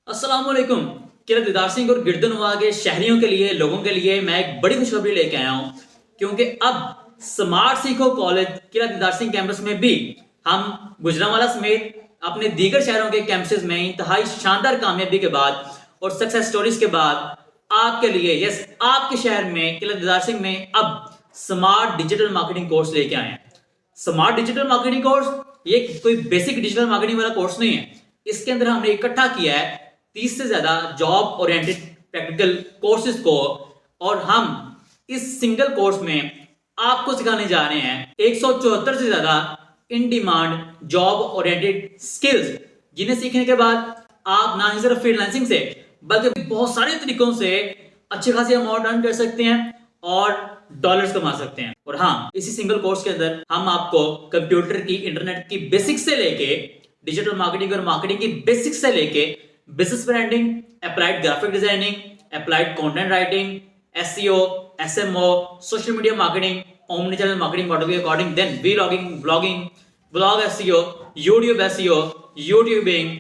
अस्सलामुअलैकुम। किला दीदार सिंह और गिरदनवा के शहरियों के लिए, लोगों के लिए मैं एक बड़ी खुशखबरी लेके आया हूँ, क्योंकि अब स्मार्ट सीखो कॉलेज किला दीदार सिंह कैंपस में भी हम गुजरांवाला समेत अपने दीगर शहरों के कैंपसेस में इंतहाई शानदार कामयाबी के बाद और सक्सेस स्टोरीज के बाद आपके लिए, यस, आपके शहर में किला दीदार सिंह में अब स्मार्ट डिजिटल मार्केटिंग कोर्स लेके आए हैं। स्मार्ट डिजिटल मार्केटिंग कोर्स ये कोई बेसिक डिजिटल मार्केटिंग वाला कोर्स नहीं है। इसके अंदर हमने इकट्ठा किया है 30 से ज्यादा जॉब ओरिएंटेड प्रैक्टिकल कोर्सेज को, और हम इस सिंगल कोर्स में आपको सिखाने जा रहे हैं 174 से ज्यादा in demand job oriented skills, जिन्हें सीखने के बाद आप ना ही सिर्फ फ्रीलांसिंग से बल्कि बहुत सारे तरीकों से अच्छे खासी अमाउंट अर्न कर सकते हैं और डॉलर्स कमा सकते हैं। और हाँ, इसी सिंगल कोर्स के अंदर हम आपको कंप्यूटर की, इंटरनेट की बेसिक्स से लेके डिजिटल मार्केटिंग और मार्केटिंग की बेसिक्स से लेके business branding, applied graphic designing, applied content writing, SEO, SMO, social media marketing, omni channel marketing model के according, then vlogging, blogging, blog SEO, YouTube SEO, YouTubing,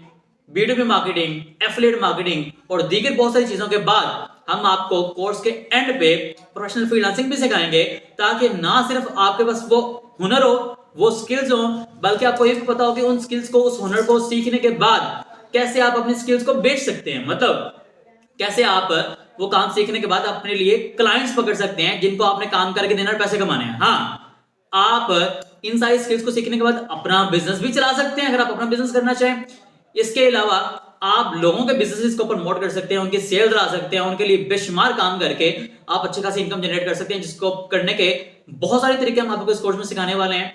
B2B marketing, affiliate marketing और दीगर बहुत सारी चीजों के बाद हम आपको कोर्स के एंड पे प्रोफेशनल फ्रीलांसिंग भी सिखाएंगे, ताकि ना सिर्फ आपके पास वो हुनर हो, वो स्किल्स हो, बल्कि आपको ये भी पता हो कि उन स्किल्स को, उस हुनर को सीखने के बाद कैसे आप अपनी स्किल्स को बेच सकते हैं। मतलब कैसे आप वो काम सीखने के बाद अपने लिए क्लाइंट्स पकड़ सकते हैं जिनको आपने काम करके देना और पैसे कमाने हैं। हाँ, आप इन सारी स्किल्स को सीखने के बाद अपना बिजनेस भी चला सकते हैं, अगर आप अपना बिजनेस करना चाहें। इसके अलावा आप लोगों के बिजनेसेस को प्रमोट कर सकते हैं, उनके सेल ला सकते हैं, उनके लिए बेशुमार काम करके आप अच्छी खासी इनकम जनरेट कर सकते हैं, जिसको करने के बहुत सारे तरीके हम आपको इस कोर्स में सिखाने वाले हैं।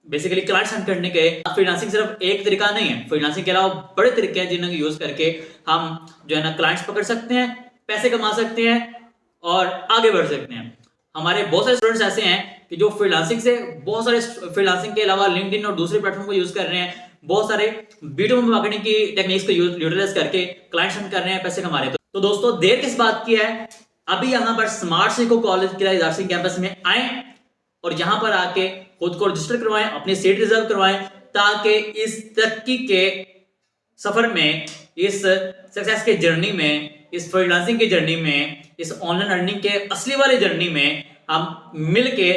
बेसिकली क्लाइंट्स हंट करने के, फ्रीलांसिंग सिर्फ एक तरीका नहीं है, फ्रीलांसिंग के अलावा बड़े तरीके हैं जिन्हें यूज करके हम जो है ना क्लाइंट्स पकड़ सकते हैं, पैसे कमा सकते हैं और आगे बढ़ सकते हैं। हमारे बहुत सारे स्टूडेंट्स ऐसे हैं कि जो फ्रीलांसिंग से बहुत सारे, फ्रीलांसिंग के अलावा लिंक्डइन और दूसरे प्लेटफॉर्म को यूज कर रहे हैं, बहुत सारे B2B मार्केटिंग की टेक्निक्स को यूटिलाइज करके क्लाइंट्स हंट कर रहे हैं, पैसे कमा रहे हैं। तो दोस्तों, देर किस बात की है, अभी यहाँ पर स्मार्ट सीखो कॉलेज किला दीदार सिंह कैंपस में आए और यहाँ पर आके खुद को रजिस्टर करवाएं, अपनी सीट रिजर्व करवाएं, ताकि इस तरक्की के सफर में, इस सक्सेस के जर्नी में, इस फ्रीलांसिंग की जर्नी में, इस ऑनलाइन अर्निंग के असली वाली जर्नी में हम मिलके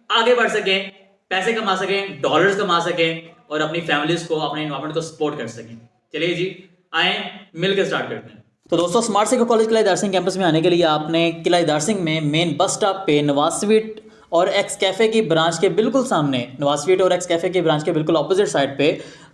आगे बढ़ सकें, पैसे कमा सकें, डॉलर्स कमा सकें और अपनी फैमिलीज को, अपने एनवायरमेंट को सपोर्ट कर सकें। चलिए जी, आए मिलकर स्टार्ट करते हैं। तो दोस्तों, स्मार्ट सीखो कॉलेज किला दीदार सिंह कैंपस में आने के लिए आपने किला दीदार सिंह में मेन बस स्टॉप पे नवाज स्वीट और एक्स कैफ़े की ब्रांच के बिल्कुल सामने, नवाज स्वीट और एक्स कैफ़े की ब्रांच के बिल्कुल ऑपोजिट साइड पे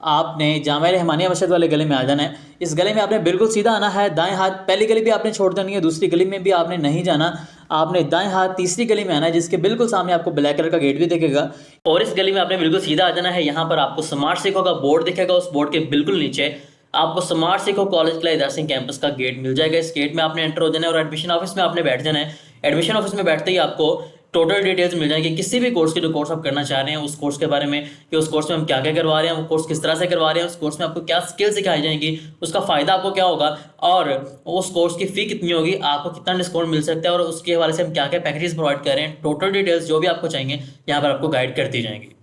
आपने जामिया रहमानिया मस्जिद वाले गले में आ जाना है। इस गले में आपने बिल्कुल सीधा आना है, दाएं हाथ पहली गली भी आपने छोड़ देनी है, दूसरी गली में भी आपने नहीं जाना, आपने दाएं हाथ तीसरी गली में आना है, जिसके बिल्कुल सामने आपको ब्लैक कलर का गेट भी दिखेगा और इस गली में आपने बिल्कुल सीधा आ जाना है। यहाँ पर आपको स्मार्ट सीखो का बोर्ड दिखेगा, उस बोर्ड के बिल्कुल नीचे आपको स्मार्ट सीखो कॉलेज किला दीदार सिंह कैंपस का गेट मिल जाएगा। इस गेट में आपने एंटर हो जाना है और एडमिशन ऑफिस में आपने बैठ जाना है। एडमिशन ऑफिस में बैठते ही आपको टोटल डिटेल्स मिल जाएंगे किसी भी कोर्स के, जो कोर्स आप करना चाह रहे हैं उस कोर्स के बारे में, कि उस कोर्स में हम क्या क्या करवा रहे हैं, वो कोर्स किस तरह से करवा रहे हैं, उस कोर्स में आपको क्या स्किल सिखाई जाएंगी, उसका फ़ायदा आपको क्या होगा और उस कोर्स की फ़ी कितनी होगी, आपको कितना डिस्काउंट मिल सकता है और उसके हवाले से हम क्या क्या पैकेजेस प्रोवाइड कर रहे हैं। टोटल डिटेल्स जो भी आपको चाहिए यहाँ पर आपको गाइड करती जाएंगी।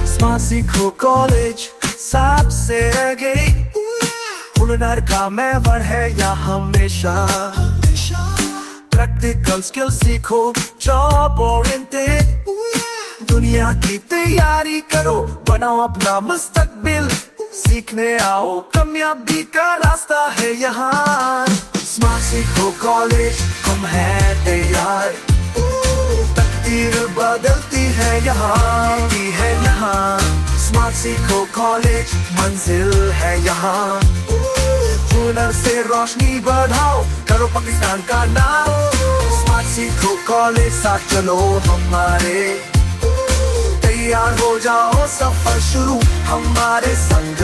स्मार्ट सीखो कॉलेज सबसे आगे, हुनर का महवर है यहाँ हमेशा। प्रैक्टिकल स्किल सीखो, जॉब ओरिएंटेड, दुनिया की तैयारी करो, बनाओ अपना मुस्तकबिल, सीखने आओ, कामयाबी का रास्ता है यहाँ। स्मार्ट सीखो कॉलेज, हम हैं तैयार, तकदीर बदलती है यहाँ, की है यहाँ। स्मार्ट सीखो कॉलेज, मंजिल है यहाँ, हुनर से रोशनी बढ़ाओ, करो पाकिस्तान का नाम। स्मार्ट सीखो कॉलेज, साथ चलो हमारे, तैयार हो जाओ, सफर शुरू हमारे संग।